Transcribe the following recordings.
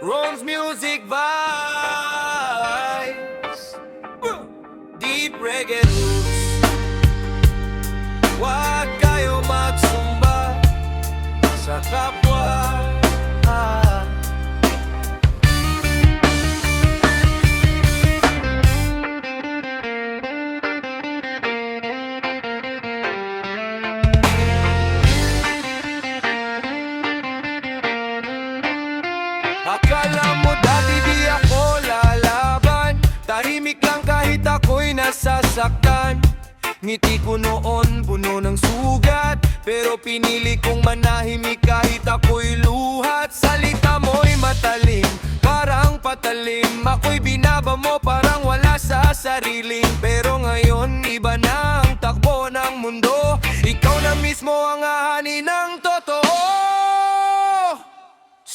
Ron's Music Vibes, Deep Reggae Roots. Huwag kayo magsumba sa kapwa. Akala mo dati di ako lalaban, tahimik lang kahit ako'y nasasaktan. Ngiti ko noon puno ng sugat, pero pinili kong manahimik kahit ako'y luhat. Salita mo'y matalim, parang patalim, ako'y binaba mo parang wala sa sariling. Pero ngayon iba na ang takbo ng mundo, ikaw na mismo ang ahani ng totoo.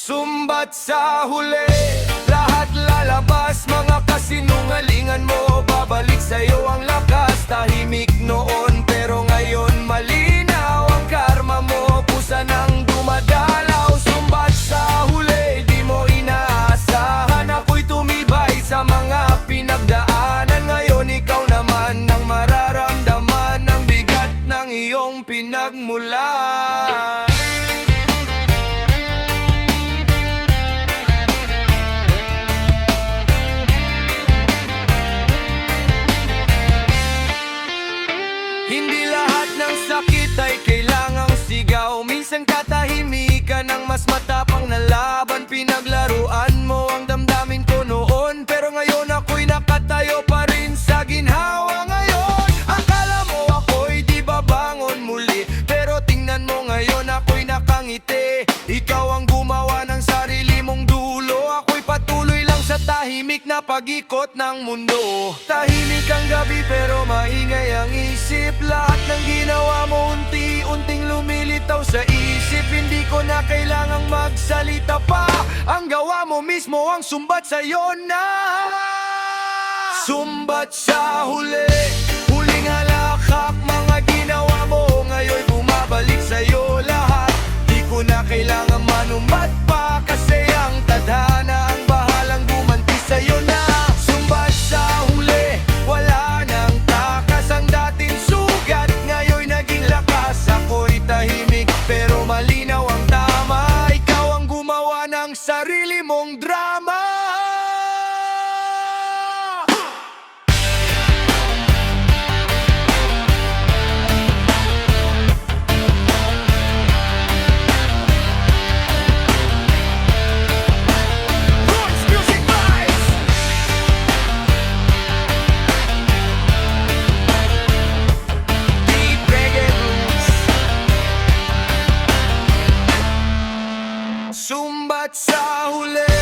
Sumbat sa huli, lahat lalabas, mga kasinungalingan mo, babalik sa'yo ang lakas. Tahimik noon pero ngayon malinaw, ang karma mo pusa nang dumadalaw. Sumbat sa huli, di mo inaasahan, ako'y tumibay sa mga pinagdaanan. Ngayon ikaw naman ang mararamdaman ng bigat ng iyong pinagmulan. Hindi lahat ng sakit ay kailangang sigaw, minsan katahimikan ang mas matapang na laban. Pinaglaruan mo ang damdamin ko noon, pero ngayon ako'y nakatayo pa rin sa ginhawa. Ngayon akala mo ako'y di babangon muli, pero tingnan mo ngayon ako'y nakangiti. Ikaw ang gumawa ng sarili mong dulo, ako'y patuloy lang sa tahimik na pag-ikot ng mundo. Tahimik ang gabi pero maingay ang isip, lahat ng ginawa mo unti-unting lumilitaw sa isip. Hindi ko na kailangang magsalita pa, ang gawa mo mismo ang sumbat sa'yo na. Sumbat sa huli, huling halakak, mga ginawa mo ngayon bumabalik sa'yo lahat. Di ko na kailangang manumat pa, kasi ang tadhana ang bahalang gumanti sa'yo na. Sumbat sa huli, wala nang takas, ang dating sugat ngayon naging lakas. Ako'y tahimik pero malinaw ang tama, ikaw ang gumawa ng sarili mong drama. Sumbat sa huli.